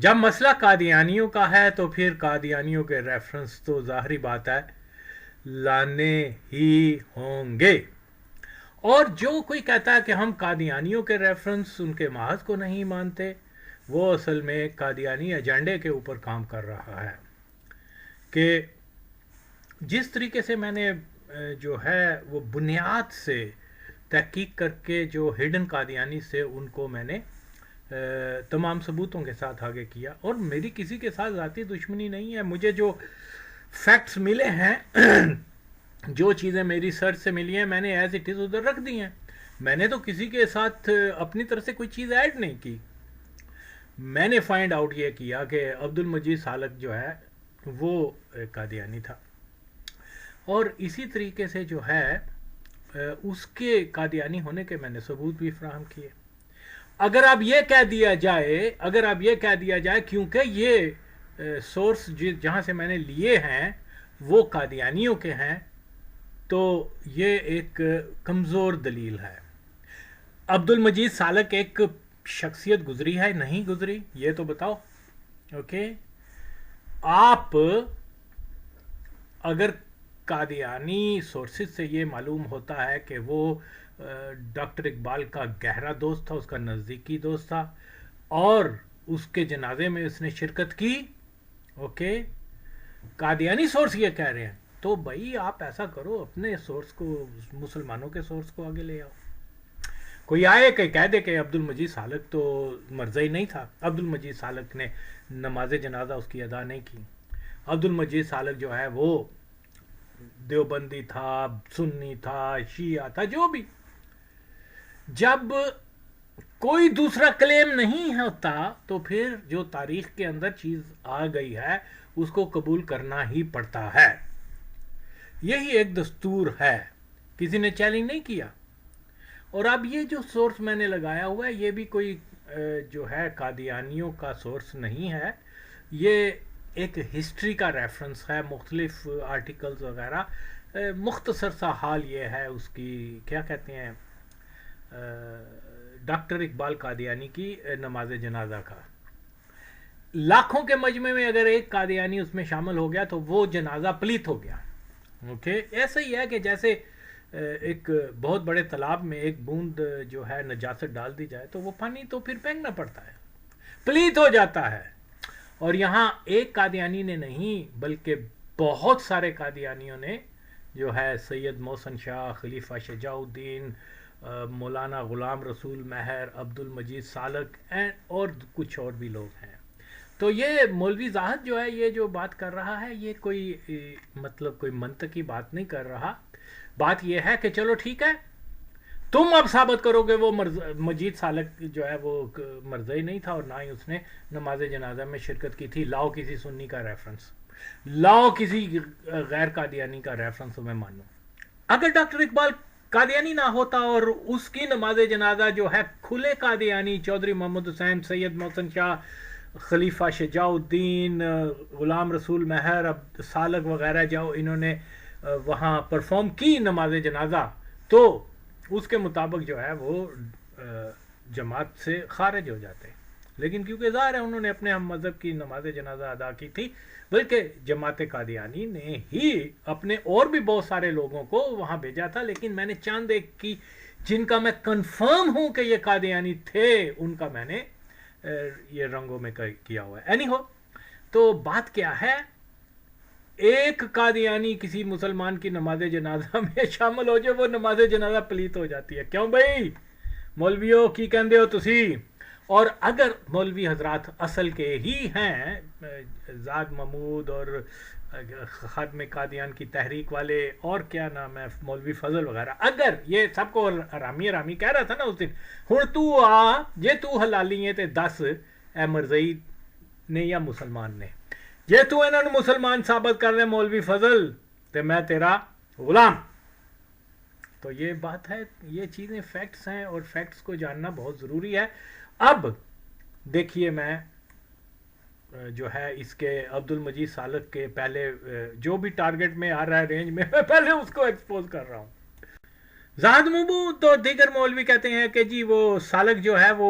جب مسئلہ قادیانیوں کا ہے تو پھر قادیانیوں کے ریفرنس تو ظاہری بات ہے لانے ہی ہوں گے. اور جو کوئی کہتا ہے کہ ہم قادیانیوں کے ریفرنس ان کے محاذ کو نہیں مانتے، وہ اصل میں قادیانی ایجنڈے کے اوپر کام کر رہا ہے. کہ جس طریقے سے میں نے جو ہے وہ بنیاد سے تحقیق کر کے جو ہڈن قادیانی سے ان کو میں نے تمام ثبوتوں کے ساتھ آگے کیا، اور میری کسی کے ساتھ ذاتی دشمنی نہیں ہے. مجھے جو فیکٹس ملے ہیں جو چیزیں میری سرچ سے ملی ہیں میں نے ایز اٹ از ادھر رکھ دی ہیں. میں نے تو کسی کے ساتھ اپنی طرف سے کوئی چیز ایڈ نہیں کی. میں نے فائنڈ آؤٹ یہ کیا کہ عبد المجید سالک جو ہے وہ قادیانی تھا، اور اسی طریقے سے جو ہے اس کے قادیانی ہونے کے میں نے ثبوت بھی فراہم کیے. اگر اب یہ کہہ دیا جائے کیونکہ یہ سورس جہاں سے میں نے لیے ہیں وہ قادیانیوں کے ہیں، تو یہ ایک کمزور دلیل ہے. عبد المجید سالک ایک شخصیت گزری ہے نہیں گزری یہ تو بتاؤ. اوکے، آپ اگر قادیانی سورسز سے یہ معلوم ہوتا ہے کہ وہ ڈاکٹر اقبال کا گہرا دوست تھا، اس کا نزدیکی دوست تھا، اور اس کے جنازے میں اس نے شرکت کی، اوکے، قادیانی سورس یہ کہہ رہے ہیں، تو بھائی آپ ایسا کرو اپنے سورس کو، مسلمانوں کے سورس کو آگے لے آؤ. کوئی آئے کہ کہہ دے کہ عبد المجید سالک تو مرزئی نہیں تھا، عبد المجید سالک نے نماز جنازہ اس کی ادا نہیں کی، عبد المجید سالک جو ہے وہ دیوبندی تھا، سنی تھا، شیعہ تھا، جو بھی. جب کوئی دوسرا کلیم نہیں ہوتا تو پھر جو تاریخ کے اندر چیز آ گئی ہے اس کو قبول کرنا ہی پڑتا ہے. یہی ایک دستور ہے، کسی نے چیلنج نہیں کیا. اور اب یہ جو سورس میں نے لگایا ہوا ہے یہ بھی کوئی جو ہے قادیانیوں کا سورس نہیں ہے، یہ ایک ہسٹری کا ریفرنس ہے، مختلف آرٹیکلز وغیرہ. مختصر سا حال یہ ہے اس کی، کیا کہتے ہیں، ڈاکٹر اقبال قادیانی کی نماز جنازہ کا. لاکھوں کے مجمع میں اگر ایک قادیانی اس میں شامل ہو گیا تو وہ جنازہ پلیت ہو گیا. اوکے، ایسا ہی ہے کہ جیسے ایک بہت بڑے تالاب میں ایک بوند جو ہے نجاست ڈال دی جائے تو وہ پانی تو پھر پھینکنا پڑتا ہے، پلیت ہو جاتا ہے. اور یہاں ایک قادیانی نے نہیں بلکہ بہت سارے قادیانیوں نے جو ہے سید محسن شاہ، خلیفہ شجاع الدین، مولانا غلام رسول مہر، عبد المجید سالک اور کچھ اور بھی لوگ ہیں. تو یہ مولوی زاہد جو ہے یہ جو بات کر رہا ہے یہ کوئی مطلب کوئی منطقی بات نہیں کر رہا. بات یہ ہے کہ چلو ٹھیک ہے، تم اب ثابت کرو گے وہ مجید سالک جو ہے وہ مرزئی نہیں تھا اور نہ ہی اس نے نماز جنازہ میں شرکت کی تھی. لاؤ کسی سنی کا ریفرنس، لاؤ کسی غیر قادیانی کا ریفرنس میں مانو. اگر ڈاکٹر اقبال قادیانی نہ ہوتا اور اس کی نماز جنازہ جو ہے کھلے قادیانی، چودھری محمد حسین، سید محسن شاہ، خلیفہ شجاع الدین، غلام رسول مہر، سالک وغیرہ جو انہوں نے وہاں پرفارم کی نماز جنازہ، تو اس کے مطابق جو ہے وہ جماعت سے خارج ہو جاتے. لیکن کیونکہ ظاہر ہے انہوں نے اپنے ہم مذہب کی نماز جنازہ ادا کی تھی، بلکہ جماعت قادیانی نے ہی اپنے اور بھی بہت سارے لوگوں کو وہاں بھیجا تھا. لیکن میں نے چند ایک کی جن کا میں کنفرم ہوں کہ یہ قادیانی تھے ان کا میں نے یہ رنگوں میں کیا ہوا ہے. اینی ہو، تو بات کیا ہے، ایک قادیانی کسی مسلمان کی نماز جنازہ میں شامل ہو جائے وہ نماز جنازہ پلیت ہو جاتی ہے. کیوں بھائی مولویوں کی کہندے ہو تسی؟ اور اگر مولوی حضرات اصل کے ہی ہیں، زاد محمود اور خادم قادیان کی تحریک والے اور کیا نام ہے مولوی فضل وغیرہ، اگر یہ سب کو حرامی کہہ رہا تھا نا اس دن، ہن تو آ جے تو حلالی ہے تے دس اے مرزئی نے یا مسلمان نے، جے تو انہوں نے مسلمان ثابت کر دے مولوی فضل تے میں تیرا غلام. تو یہ بات ہے، یہ چیزیں فیکٹس ہیں اور فیکٹس کو جاننا بہت ضروری ہے. اب دیکھیے میں جو ہے اس کے عبد المجید سالک کے پہلے جو بھی ٹارگٹ میں آ رہا ہے رینج میں پہلے اس کو ایکسپوز کر رہا ہوں. زاہد محمود تو دیگر مولوی کہتے ہیں کہ جی وہ سالک جو ہے وہ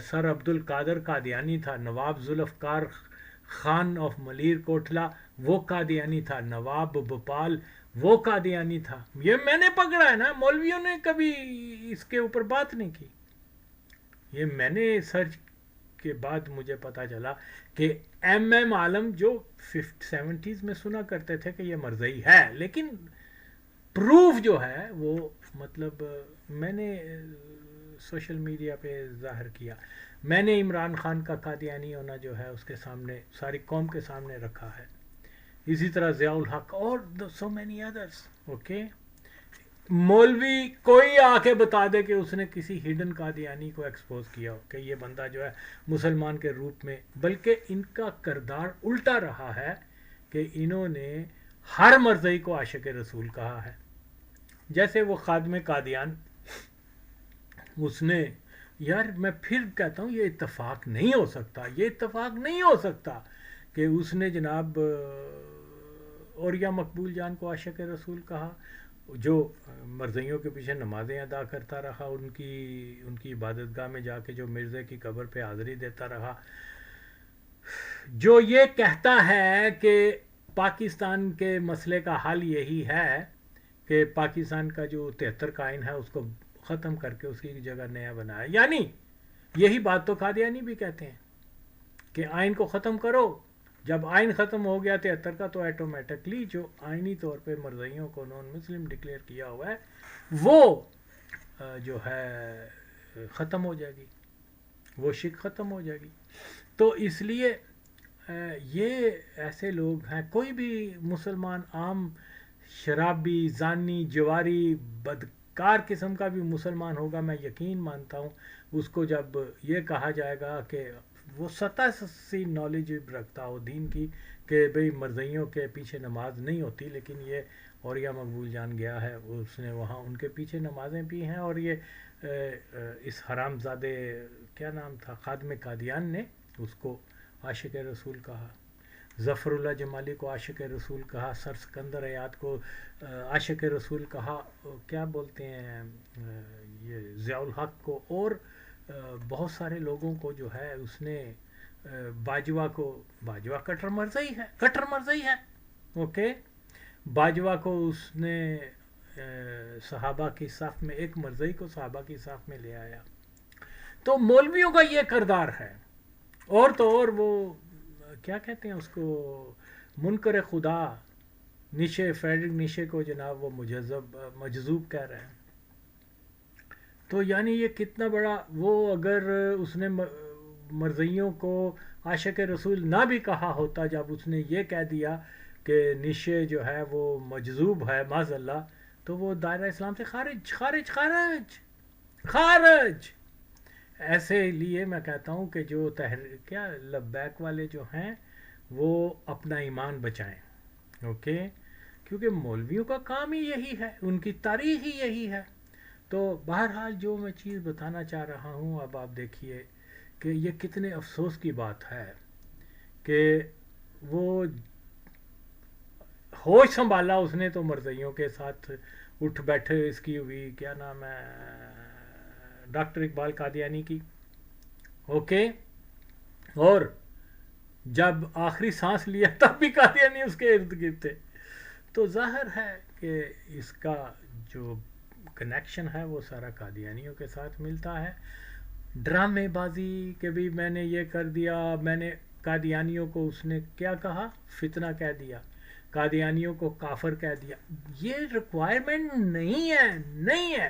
سر عبد القادر قادیانی تھا، نواب ذوالفقار خان آف ملیر کوٹلا وہ قادیانی تھا، نواب بھوپال وہ قادیانی تھا. یہ میں نے پکڑا ہے نا، مولویوں نے کبھی اس کے اوپر بات نہیں کی. یہ میں نے سرچ کے بعد مجھے پتا چلا کہ ایم عالم جو 70s میں سنا کرتے تھے کہ یہ مرزئی ہے، لیکن پروف جو ہے وہ مطلب میں نے سوشل میڈیا پہ ظاہر کیا. میں نے عمران خان کا قادیانی ہونا جو ہے اس کے سامنے ساری قوم کے سامنے رکھا ہے. اسی طرح ضیاء الحق اور سو مینی ادرس. اوکے، مولوی کوئی آ کے بتا دے کہ اس نے کسی ہڈن قادیانی کو ایکسپوز کیا ہو کہ یہ بندہ جو ہے مسلمان کے روپ میں، بلکہ ان کا کردار الٹا رہا ہے کہ انہوں نے ہر مرزئی کو عاشق رسول کہا ہے. جیسے وہ خادم قادیان، اس نے، یار میں پھر کہتا ہوں یہ اتفاق نہیں ہو سکتا، یہ اتفاق نہیں ہو سکتا کہ اس نے جناب اوریا مقبول جان کو عاشق رسول کہا، جو مرزیوں کے پیچھے نمازیں ادا کرتا رہا، ان کی عبادت گاہ میں جا کے جو مرزے کی قبر پہ حاضری دیتا رہا، جو یہ کہتا ہے کہ پاکستان کے مسئلے کا حل یہی ہے کہ پاکستان کا جو 73 کا آئین ہے اس کو ختم کر کے اس کی جگہ نیا بنایا. یعنی یہی بات تو قادیانی بھی کہتے ہیں کہ آئین کو ختم کرو. جب آئین ختم ہو گیا 73 کا تو ایٹومیٹکلی جو آئینی طور پہ مرزیوں کو نان مسلم ڈکلیئر کیا ہوا ہے وہ جو ہے ختم ہو جائے گی، وہ شک ختم ہو جائے گی. تو اس لیے یہ ایسے لوگ ہیں، کوئی بھی مسلمان عام شرابی، زانی، جواری، بدکار قسم کا بھی مسلمان ہوگا، میں یقین مانتا ہوں اس کو جب یہ کہا جائے گا کہ وہ سطح سی نالج رکھتا ہو دین کی کہ بھئی مرزیوں کے پیچھے نماز نہیں ہوتی، لیکن یہ اوریا مقبول جان گیا ہے، اس نے وہاں ان کے پیچھے نمازیں بھی ہیں، اور یہ اس حرام زادے کیا نام تھا خادم قادیان نے اس کو عاشق رسول کہا، ظفر اللہ جمالی کو عاشق رسول کہا، سر سکندر ایاد کو عاشق رسول کہا، کیا بولتے ہیں یہ ضیاء الحق کو، اور بہت سارے لوگوں کو جو ہے اس نے، باجوہ کو، باجوہ کٹر مرزئی ہے. اوکے، باجوہ کو اس نے صحابہ کی صف میں، ایک مرزئی کو صحابہ کی صف میں لے آیا. تو مولویوں کا یہ کردار ہے. اور تو اور وہ کیا کہتے ہیں اس کو، منکر خدا نیشے، فریڈرک نیشے کو جناب وہ مجذوب کہہ رہے ہیں. تو یعنی یہ کتنا بڑا، وہ اگر اس نے مرزیوں کو عاشق رسول نہ بھی کہا ہوتا، جب اس نے یہ کہہ دیا کہ نیشے جو ہے وہ مجذوب ہے معاذ اللہ، تو وہ دائرہ اسلام سے خارج. ایسے لیے میں کہتا ہوں کہ جو کیا لبیک والے جو ہیں وہ اپنا ایمان بچائیں. اوکے، کیونکہ مولویوں کا کام ہی یہی ہے، ان کی تاریخ ہی یہی ہے. تو بہرحال جو میں چیز بتانا چاہ رہا ہوں، اب آپ دیکھیے کہ یہ کتنے افسوس کی بات ہے کہ وہ ہوش سنبھالا اس نے تو مرزیوں کے ساتھ اٹھ بیٹھے، اس کی ہوئی کیا نام ہے، ڈاکٹر اقبال قادیانی کی. اوکے، اور جب آخری سانس لیا تب بھی قادیانی اس کے ارد گرد تھے. تو ظاہر ہے کہ اس کا جو کنیکشن ہے وہ سارا قادیانیوں کے ساتھ ملتا ہے. ڈرامے بازی کہ بھی میں نے یہ کر دیا، میں نے قادیانیوں کو اس نے کیا کہا، فتنہ کہہ دیا، قادیانیوں کو کافر کہہ دیا. یہ ریکوائرمنٹ نہیں ہے.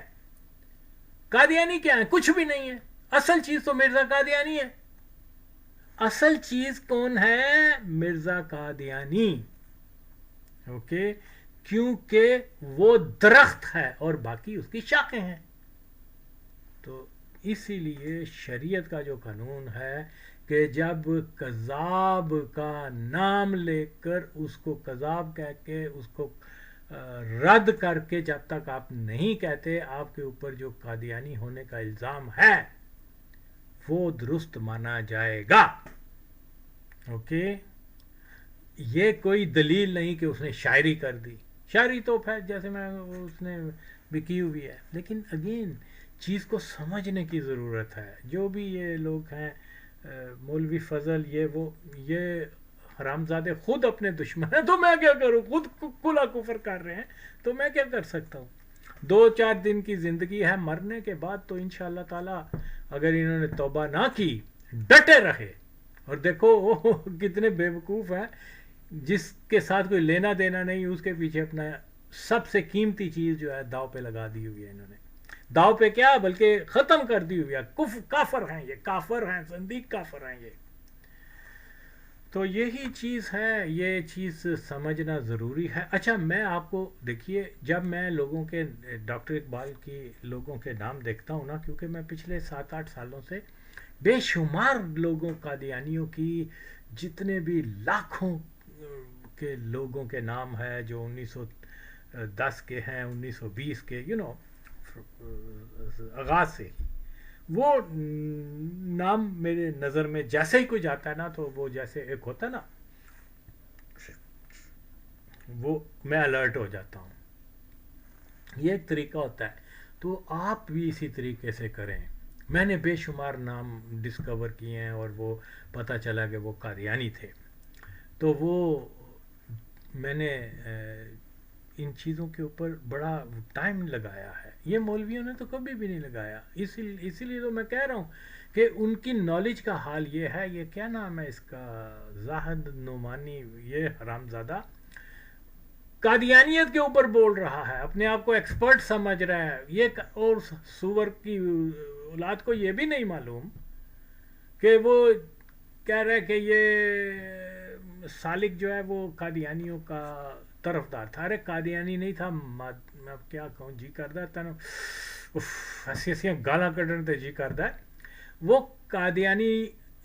قادیانی کیا ہے؟ کچھ بھی نہیں ہے. اصل چیز تو مرزا قادیانی ہے. اصل چیز کون ہے؟ مرزا قادیانی. اوکے، کیونکہ وہ درخت ہے اور باقی اس کی شاخیں ہیں. تو اسی لیے شریعت کا جو قانون ہے کہ جب کذاب کا نام لے کر اس کو کذاب کہہ کے اس کو رد کر کے جب تک آپ نہیں کہتے آپ کے اوپر جو قادیانی ہونے کا الزام ہے وہ درست مانا جائے گا. اوکے، یہ کوئی دلیل نہیں کہ اس نے شاعری کر دی. شاعری تو پھر جیسے میں اس نے بھی کی ہوئی ہے، لیکن اگین چیز کو سمجھنے کی ضرورت ہے. جو بھی یہ لوگ ہیں مولوی فضل یہ حرامزادے خود اپنے دشمن ہیں، تو میں کیا کروں؟ خود کھلا کفر کر رہے ہیں تو میں کیا کر سکتا ہوں؟ 2-4 دن کی زندگی ہے، مرنے کے بعد تو انشاءاللہ تعالی اگر انہوں نے توبہ نہ کی، ڈٹے رہے. اور دیکھو وہ کتنے بیوقوف ہیں، جس کے ساتھ کوئی لینا دینا نہیں، اس کے پیچھے اپنا سب سے قیمتی چیز جو ہے داؤ پہ لگا دی ہوئی ہے. انہوں نے داؤ پہ کیا بلکہ ختم کر دی ہوئی ہے. کافر ہیں، یہ کافر ہیں، زندیق کافر ہیں یہ. تو یہی چیز ہے، یہ چیز سمجھنا ضروری ہے. اچھا میں آپ کو دیکھیے، جب میں لوگوں کے ڈاکٹر اقبال کی لوگوں کے نام دیکھتا ہوں نا، کیونکہ میں پچھلے 7-8 سالوں سے بے شمار لوگوں قادیانیوں کی جتنے بھی لاکھوں کے لوگوں کے نام ہے جو 1910 کے ہیں، 1920 کے، آغاز سے ہی وہ نام میرے نظر میں جیسے ہی کوئی جاتا ہے نا، تو وہ جیسے ایک ہوتا ہے نا، وہ میں الرٹ ہو جاتا ہوں. یہ ایک طریقہ ہوتا ہے. تو آپ بھی اسی طریقے سے کریں. میں نے بے شمار نام ڈسکور کیے ہیں اور وہ پتہ چلا کہ وہ قادیانی تھے. تو وہ میں نے ان چیزوں کے اوپر بڑا ٹائم لگایا ہے. یہ مولویوں نے تو کبھی بھی نہیں لگایا. اسی لیے تو میں کہہ رہا ہوں کہ ان کی نالج کا حال یہ ہے. یہ کیا نام ہے اس کا، زاہد نعمانی، یہ حرامزادہ قادیانیت کے اوپر بول رہا ہے، اپنے آپ کو ایکسپرٹ سمجھ رہا ہے. یہ اور سور کی اولاد کو یہ بھی نہیں معلوم کہ وہ کہہ رہے کہ یہ سالک جو ہے وہ قادیانیوں کا طرفدار تھا. ارے قادیانی نہیں تھا. میں اب کیا کہوں، جی کردا ہے تنو ایسی ایسی گالاں کڈن تے جی کردا ہے. وہ قادیانی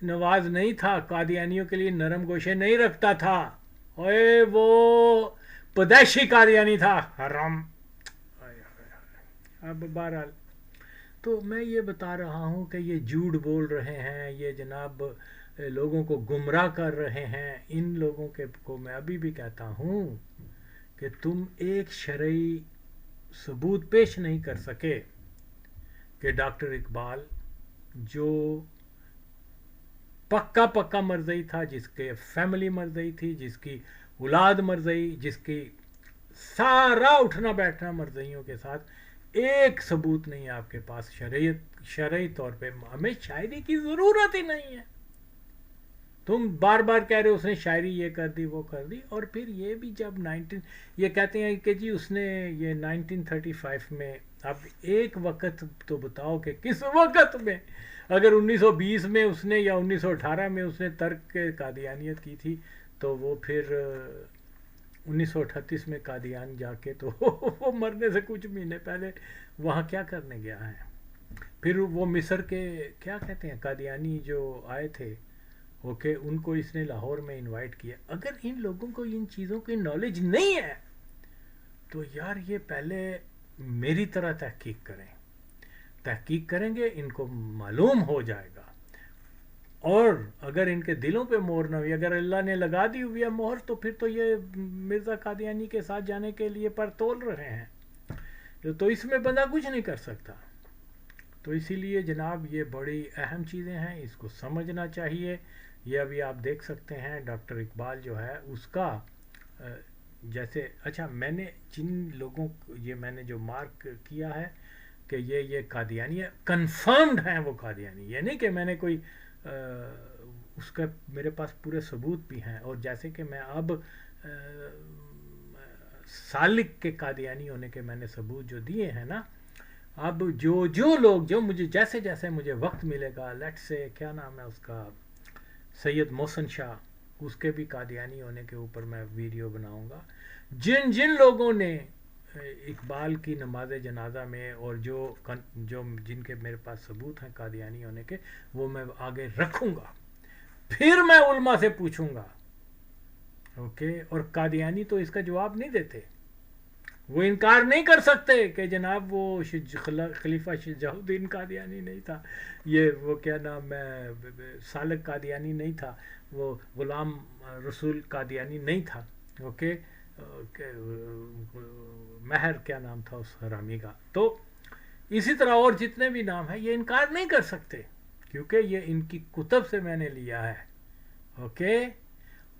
نواز نہیں تھا، قادیانیوں کے لیے نرم گوشے نہیں رکھتا تھا. اوے وہ پیدائشی قادیانی تھا، حرام. اب بہرحال تو میں یہ بتا رہا ہوں کہ یہ جھوٹ بول رہے ہیں، یہ جناب لوگوں کو گمراہ کر رہے ہیں. ان لوگوں کو میں ابھی بھی کہتا ہوں کہ تم ایک شرعی ثبوت پیش نہیں کر سکے کہ ڈاکٹر اقبال جو پکا مرزئی تھا، جس کے فیملی مرزئی تھی، جس کی اولاد مرزئی، جس کی سارا اٹھنا بیٹھنا مرزئیوں کے ساتھ، ایک ثبوت نہیں ہے آپ کے پاس شرعی طور پہ. ہمیں شاعری کی ضرورت ہی نہیں ہے. تم بار بار کہہ رہے ہو اس نے شاعری یہ کر دی وہ کر دی. اور پھر یہ بھی جب یہ کہتے ہیں کہ جی اس نے یہ 1935 میں، اب ایک وقت تو بتاؤ کہ کس وقت میں، اگر 1920 میں اس نے یا 1918 میں اس نے ترک قادیانیت کی تھی، تو وہ پھر 1938 میں قادیان جا کے تو وہ مرنے سے کچھ مہینے پہلے وہاں کیا کرنے گیا ہے. پھر وہ مصر کے کیا کہتے ہیں قادیانی جو آئے تھے، اوکے، ان کو اس نے لاہور میں انوائٹ کیا. اگر ان لوگوں کو ان چیزوں کی نالج نہیں ہے تو یار یہ پہلے میری طرح تحقیق کریں گے، ان کو معلوم ہو جائے گا. اور اگر ان کے دلوں پہ مہر نہ ہوئی، اگر اللہ نے لگا دی ہوئی ہے مہر، تو پھر تو یہ مرزا قادیانی کے ساتھ جانے کے لیے پر تول رہے ہیں. تو اس میں بندہ کچھ نہیں کر سکتا. تو اسی لیے جناب یہ بڑی اہم چیزیں ہیں، اس کو سمجھنا چاہیے. یہ ابھی آپ دیکھ سکتے ہیں ڈاکٹر اقبال جو ہے اس کا جیسے، اچھا میں نے جن لوگوں یہ میں نے جو مارک کیا ہے کہ یہ قادیانی ہے، کنفرمڈ ہیں وہ قادیانی. یہ نہیں کہ میں نے کوئی اس کا میرے پاس پورے ثبوت بھی ہیں. اور جیسے کہ میں اب سالک کے قادیانی ہونے کے میں نے ثبوت جو دیے ہیں نا، اب جو لوگ جو مجھے جیسے مجھے وقت ملے گا، لیٹ سے کیا نام ہے اس کا، سید محسن شاہ، اس کے بھی قادیانی ہونے کے اوپر میں ویڈیو بناؤں گا. جن لوگوں نے اقبال کی نماز جنازہ میں، اور جن کے میرے پاس ثبوت ہیں قادیانی ہونے کے، وہ میں آگے رکھوں گا. پھر میں علماء سے پوچھوں گا. اوکے. اور قادیانی تو اس کا جواب نہیں دیتے. وہ انکار نہیں کر سکتے کہ جناب وہ خلیفہ شجاع الدین قادیانی نہیں تھا، وہ کیا نام ہے، سالک قادیانی نہیں تھا، وہ غلام رسول قادیانی نہیں تھا. اوکے. مہر کیا نام تھا اس حرامی کا. تو اسی طرح اور جتنے بھی نام ہیں یہ انکار نہیں کر سکتے کیونکہ یہ ان کی کتب سے میں نے لیا ہے. اوکے.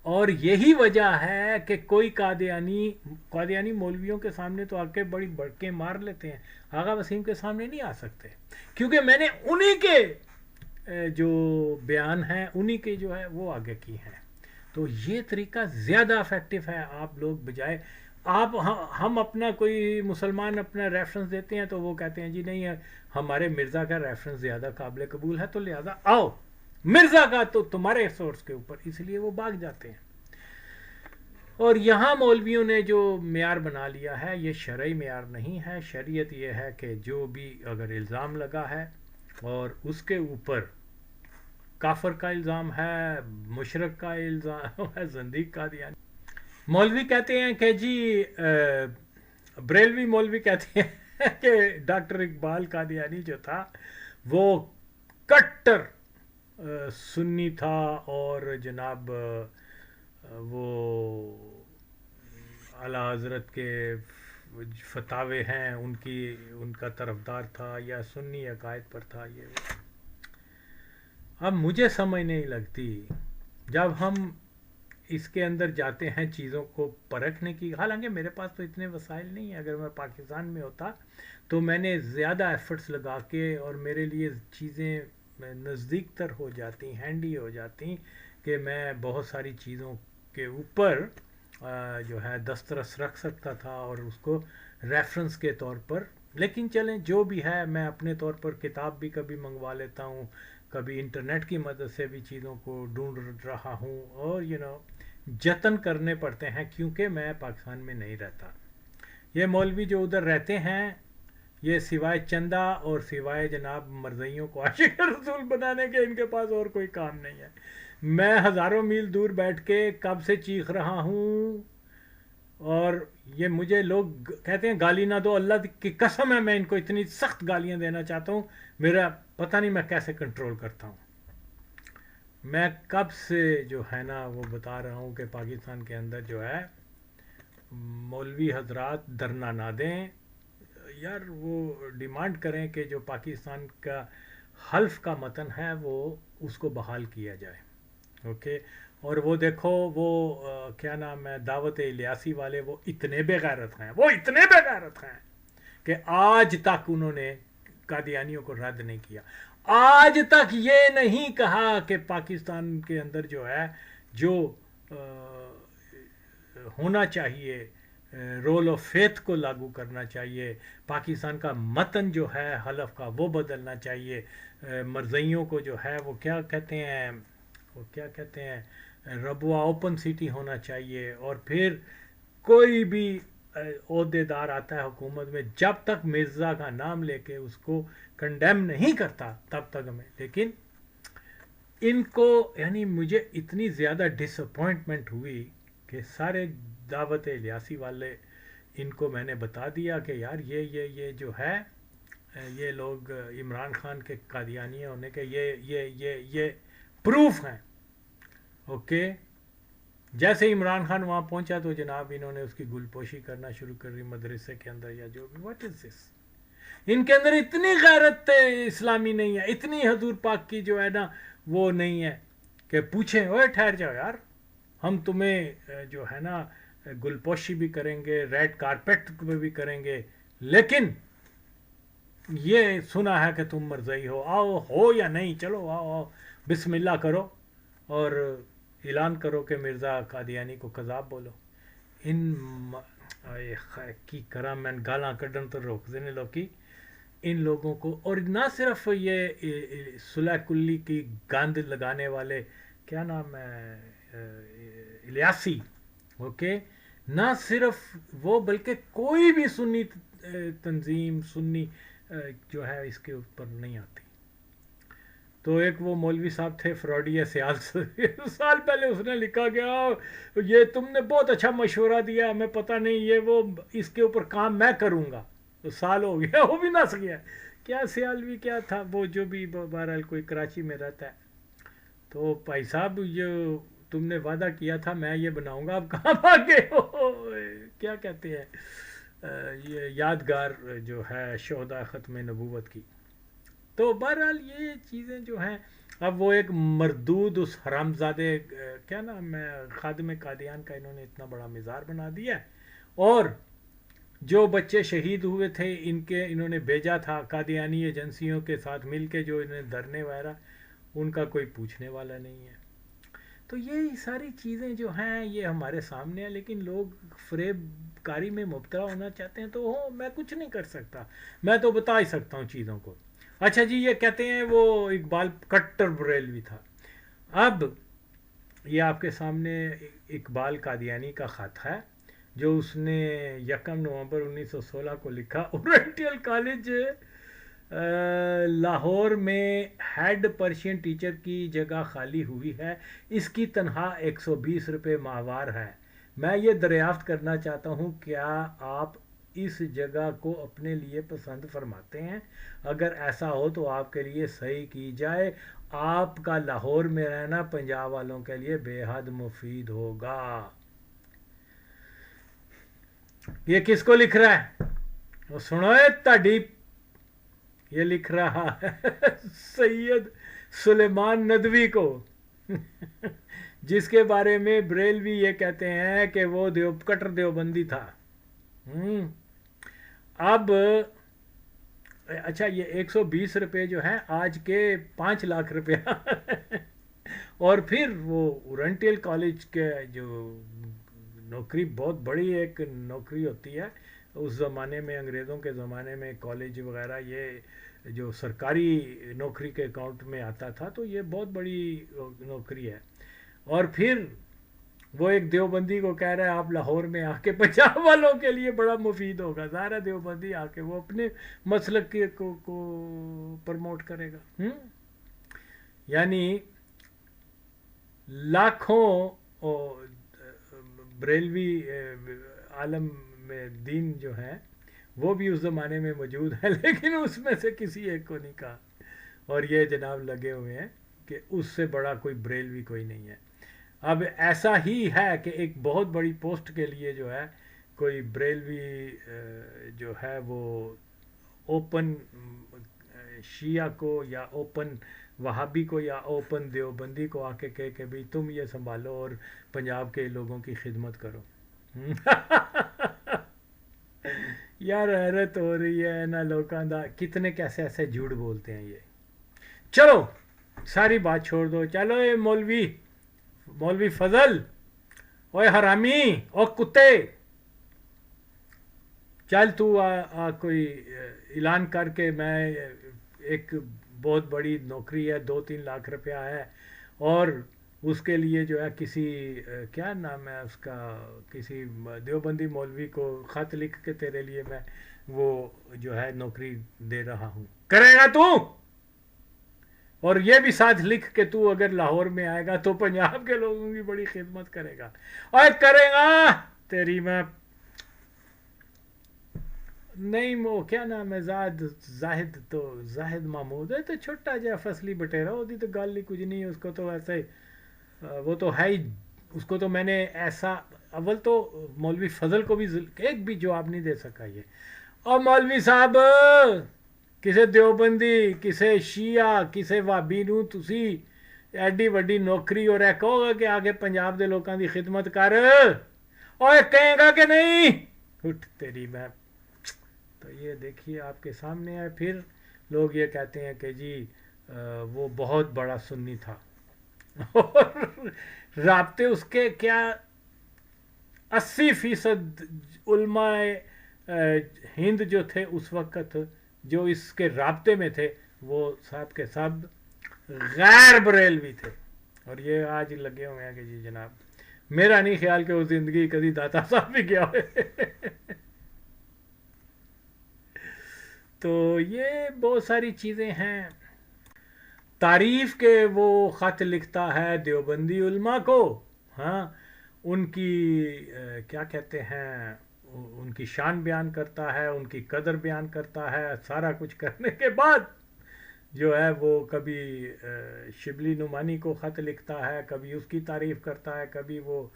اور یہی وجہ ہے کہ کوئی قادیانی مولویوں کے سامنے تو آ کے بڑی بڑکیں مار لیتے ہیں, آغا وسیم کے سامنے نہیں آ سکتے کیونکہ میں نے انہی کے جو بیان ہیں انہی کے جو ہے وہ آگے کی ہیں. تو یہ طریقہ زیادہ افیکٹو ہے. آپ لوگ بجائے ہم اپنا کوئی مسلمان اپنا ریفرنس دیتے ہیں تو وہ کہتے ہیں جی نہیں ہمارے مرزا کا ریفرنس زیادہ قابل قبول ہے تو لہذا آؤ مرزا کا تو تمہارے سورس کے اوپر, اس لیے وہ بھاگ جاتے ہیں. اور یہاں مولویوں نے جو معیار بنا لیا ہے یہ شرعی معیار نہیں ہے. شریعت یہ ہے کہ جو بھی اگر الزام لگا ہے اور اس کے اوپر کافر کا الزام ہے, مشرک کا الزام ہے, زندیق کا دیا. مولوی کہتے ہیں کہ جی بریلوی مولوی کہتے ہیں کہ ڈاکٹر اقبال قادیانی جو تھا وہ کٹر سنی تھا اور جناب وہ اعلیٰ حضرت کے فتاوے ہیں ان کا طرفدار تھا یا سنی عقائد پر تھا. یہ اب مجھے سمجھ نہیں لگتی جب ہم اس کے اندر جاتے ہیں چیزوں کو پرکھنے کی. حالانکہ میرے پاس تو اتنے وسائل نہیں ہیں, اگر میں پاکستان میں ہوتا تو میں نے زیادہ ایفرٹس لگا کے اور میرے لیے چیزیں نزدیک تر ہو جاتی, ہینڈی ہو جاتی کہ میں بہت ساری چیزوں کے اوپر جو ہے دسترس رکھ سکتا تھا اور اس کو ریفرنس کے طور پر. لیکن چلیں جو بھی ہے, میں اپنے طور پر کتاب بھی کبھی منگوا لیتا ہوں, کبھی انٹرنیٹ کی مدد سے بھی چیزوں کو ڈھونڈ رہا ہوں اور جتن کرنے پڑتے ہیں کیونکہ میں پاکستان میں نہیں رہتا. یہ مولوی جو ادھر رہتے ہیں یہ سوائے چندہ اور سوائے جناب مرضیوں کو عاشق رسول بنانے کے ان کے پاس اور کوئی کام نہیں ہے. میں ہزاروں میل دور بیٹھ کے کب سے چیخ رہا ہوں اور یہ مجھے لوگ کہتے ہیں گالی نہ دو, اللہ کی قسم ہے میں ان کو اتنی سخت گالیاں دینا چاہتا ہوں, میرا پتہ نہیں میں کیسے کنٹرول کرتا ہوں. میں کب سے جو ہے نا وہ بتا رہا ہوں کہ پاکستان کے اندر جو ہے مولوی حضرات دھرنا نہ دیں یار, وہ ڈیمانڈ کریں کہ جو پاکستان کا حلف کا متن ہے وہ اس کو بحال کیا جائے. اوکے. اور وہ دیکھو وہ کیا نام ہے دعوت الیاسی والے, وہ اتنے بے غیرت ہیں, وہ اتنے بے غیرت ہیں کہ آج تک انہوں نے قادیانیوں کو رد نہیں کیا. آج تک یہ نہیں کہا کہ پاکستان کے اندر جو ہے جو ہونا چاہیے رول آف فیتھ کو لاگو کرنا چاہیے, پاکستان کا متن جو ہے حلف کا وہ بدلنا چاہیے, مرزیوں کو جو ہے وہ کیا کہتے ہیں ربوہ اوپن سٹی ہونا چاہیے. اور پھر کوئی بھی عہدے دار آتا ہے حکومت میں جب تک مرزا کا نام لے کے اس کو کنڈیم نہیں کرتا تب تک ہمیں. لیکن ان کو مجھے اتنی زیادہ ڈس اپوائنٹمنٹ ہوئی کہ سارے دعوت الیاسی والے ان کو میں نے بتا دیا کہ یار یہ جو ہے یہ لوگ عمران خان کے قادیانی ہونے کے یہ پروف ہیں. اوکے. جیسے عمران خان وہاں پہنچا تو جناب انہوں نے اس کی گل پوشی کرنا شروع کر دی مدرسے کے اندر یا جو بھی. واٹ از دس؟ ان کے اندر اتنی غیرت اسلامی نہیں ہے, اتنی حضور پاک کی جو ہے نا وہ نہیں ہے کہ پوچھیں اوے ٹھہر جاؤ یار, ہم تمہیں جو ہے نا گل پوشی بھی کریں گے, ریڈ کارپیٹ پہ بھی کریں گے, لیکن یہ سنا ہے کہ تم مرزئی ہو, آؤ ہو یا نہیں, چلو آؤ بسم اللہ کرو اور اعلان کرو کہ مرزا قادیانی کو کذاب بولو. ان کی کرم میں گالاں کڈن تو روک دینے لوکی ان لوگوں کو. اور نہ صرف یہ صلح کلی کی گاند لگانے والے کیا نام ہے الیاسی, اوکے, نہ صرف وہ بلکہ کوئی بھی سنی تنظیم سنی جو ہے اس کے اوپر نہیں آتی. تو ایک وہ مولوی صاحب تھے فراڈی سیال سال پہلے اس نے لکھا گیا یہ تم نے بہت اچھا مشورہ دیا, ہمیں پتہ نہیں یہ وہ اس کے اوپر کام میں کروں گا. تو سال ہو گیا وہ بھی نس گیا. کیا سیالوی کیا تھا وہ جو بھی بہرحال کوئی کراچی میں رہتا ہے. تو بھائی صاحب یہ تم نے وعدہ کیا تھا میں یہ بناؤں گا, اب کہاں بھاگ گئے ہو, کیا کہتے ہیں یہ یادگار جو ہے شہداء ختم نبوت کی. تو بہرحال یہ چیزیں جو ہیں، اب وہ ایک مردود اس حرامزادے کیا نام ہے خادم قادیان کا انہوں نے اتنا بڑا مزار بنا دیا ہے، اور جو بچے شہید ہوئے تھے انہوں نے بھیجا تھا قادیانی ایجنسیوں کے ساتھ مل کے، جو انہیں دھرنے وغیرہ، ان کا کوئی پوچھنے والا نہیں ہے. تو یہ ساری چیزیں جو ہیں یہ ہمارے سامنے ہیں، لیکن لوگ فریب کاری میں مبتلا ہونا چاہتے ہیں. تو میں کچھ نہیں کر سکتا، میں تو بتا ہی سکتا ہوں چیزوں کو. اچھا جی، یہ کہتے ہیں وہ اقبال کٹر بریلوی تھا. اب یہ آپ کے سامنے اقبال قادیانی کا خط ہے جو اس نے 1 نومبر 1916 کو لکھا. اورینٹل کالج لاہور میں ہیڈ پرشین ٹیچر کی جگہ خالی ہوئی ہے، اس کی تنخواہ 120 روپے ماہوار ہے. میں یہ دریافت کرنا چاہتا ہوں کیا آپ اس جگہ کو اپنے لیے پسند فرماتے ہیں؟ اگر ایسا ہو تو آپ کے لیے صحیح کی جائے. آپ کا لاہور میں رہنا پنجاب والوں کے لیے بے حد مفید ہوگا. یہ کس کو لکھ رہا ہے؟ سنو تاڈی، یہ لکھ رہا ہے سید سلیمان ندوی کو، جس کے بارے میں بریلوی یہ کہتے ہیں کہ وہ کٹر دیوبندی تھا. اب اچھا، یہ 120 روپے جو ہیں آج کے 5 لاکھ روپیہ. اور پھر وہ اورینٹل کالج کے جو نوکری بہت بڑی ایک نوکری ہوتی ہے اس زمانے میں، انگریزوں کے زمانے میں کالج وغیرہ یہ جو سرکاری نوکری کے اکاؤنٹ میں آتا تھا، تو یہ بہت بڑی نوکری ہے. اور پھر وہ ایک دیوبندی کو کہہ رہا ہے آپ لاہور میں آ کے پنجاب والوں کے لیے بڑا مفید ہوگا. ظاہر دیوبندی آ کے وہ اپنے مسلک کو پرموٹ کرے گا. یعنی لاکھوں بریلوی عالم میں دین جو ہیں وہ بھی اس زمانے میں موجود ہیں، لیکن اس میں سے کسی ایک کو نہیں کہا. اور یہ جناب لگے ہوئے ہیں کہ اس سے بڑا کوئی بریلوی کوئی نہیں ہے. اب ایسا ہی ہے کہ ایک بہت بڑی پوسٹ کے لیے جو ہے کوئی بریلوی جو ہے وہ اوپن شیعہ کو یا اوپن وہابی کو یا اوپن دیوبندی کو آ کے کہے کہ بھئی تم یہ سنبھالو اور پنجاب کے لوگوں کی خدمت کرو. یار حیرت ہو رہی ہے نا لوکاں دا، کتنے کیسے ایسے جھوٹ بولتے ہیں یہ. چلو ساری بات چھوڑ دو، چلو یہ مولوی فضل، اوے حرامی او کتے، چل تو کوئی اعلان کر کے میں ایک بہت بڑی نوکری ہے 2-3 لاکھ روپیہ ہے، اور اس کے لیے جو ہے کسی کیا نام ہے اس کا، کسی دیوبندی مولوی کو خط لکھ کے تیرے لیے میں وہ جو ہے نوکری دے رہا ہوں. کرے گا تو؟ اور یہ بھی ساتھ لکھ کہ تو اگر لاہور میں آئے گا تو پنجاب کے لوگوں کی بڑی خدمت کرے گا. اور کرے گا تیری میں نہیں، وہ کیا نام ہے زاہد محمود ہے تو چھوٹا جہا فصلی بٹیرا، وہ تو گل ہی کچھ نہیں. اس کو تو ایسے وہ تو ہے ہی، اس کو تو میں نے ایسا اول تو مولوی فضل کو بھی ایک بھی جواب نہیں دے سکا یہ. اور مولوی صاحب کسے دیوبندی کسے شیعہ کسے وہابی نو تسی ایڈی وڈی نوکری اور کہو گا کہ آگے پنجاب دے لوکاں دی خدمت کر، اور کہیں گا کہ نہیں؟ اٹھ تیری میں. تو یہ دیکھیے آپ کے سامنے ہے. پھر لوگ یہ کہتے ہیں کہ جی وہ بہت بڑا سنی تھا، اور رابطے اس کے کیا 80% علماء ہند جو تھے اس وقت جو اس کے رابطے میں تھے وہ سب کے سب غیر بریلوی تھے. اور یہ آج لگے ہوئے ہیں کہ جی جناب میرا نہیں خیال کہ وہ زندگی کبھی داتا صاحب بھی گیا ہوئے. تو یہ بہت ساری چیزیں ہیں. تعریف کے وہ خط لکھتا ہے دیوبندی علماء کو، ہاں ان کی کیا کہتے ہیں ان کی شان بیان کرتا ہے، ان کی قدر بیان کرتا ہے. سارا کچھ کرنے کے بعد جو ہے وہ کبھی شبلی نعمانی کو خط لکھتا ہے، کبھی اس کی تعریف کرتا ہے، کبھی وہ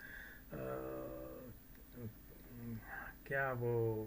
کیا وہ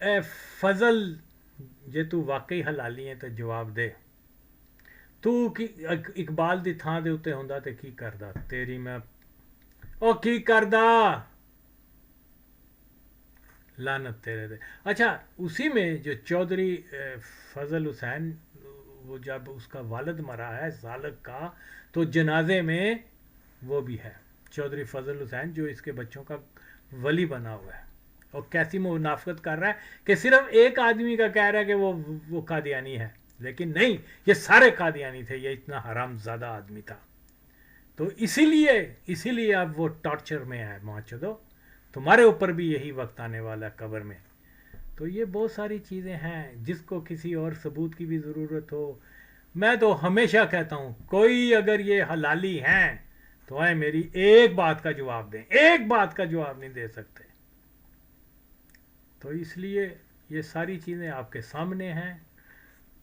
اے فضل جے تو واقعی حلالی ہے تو جواب دے تو اقبال دی تھان دے اتنے ہوندا تے کی کردا تیری میں او کی کردا لعنت تیرے دے. اچھا اسی میں جو چودھری فضل حسین وہ جب اس کا والد مرا ہے سالک کا تو جنازے میں وہ بھی ہے چودھری فضل حسین جو اس کے بچوں کا ولی بنا ہوا ہے اور کیسی منافقت کر رہا ہے کہ صرف ایک آدمی کا کہہ رہا ہے کہ وہ قادیانی ہے لیکن نہیں یہ سارے قادیانی تھے یہ اتنا حرام زادہ آدمی تھا تو اسی لیے اب وہ ٹارچر میں ہے ماچدو تمہارے اوپر بھی یہی وقت آنے والا ہے قبر میں. تو یہ بہت ساری چیزیں ہیں جس کو کسی اور ثبوت کی بھی ضرورت ہو. میں تو ہمیشہ کہتا ہوں کوئی اگر یہ حلالی ہیں تو آئے میری ایک بات کا جواب دیں ایک بات کا جواب نہیں دے سکتے. تو اس لیے یہ ساری چیزیں آپ کے سامنے ہیں.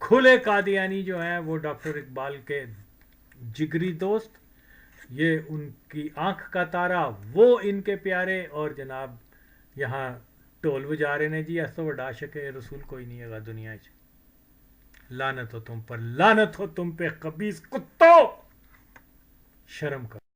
کھلے قادیانی جو ہیں وہ ڈاکٹر اقبال کے جگری دوست یہ ان کی آنکھ کا تارا وہ ان کے پیارے اور جناب یہاں ٹول بجا رہے نے جی ایسا وڈا عاشق رسول کوئی نہیں ہے دنیا چ. لعنت ہو تم پر لعنت ہو تم پہ خبیث کتو شرم کرو.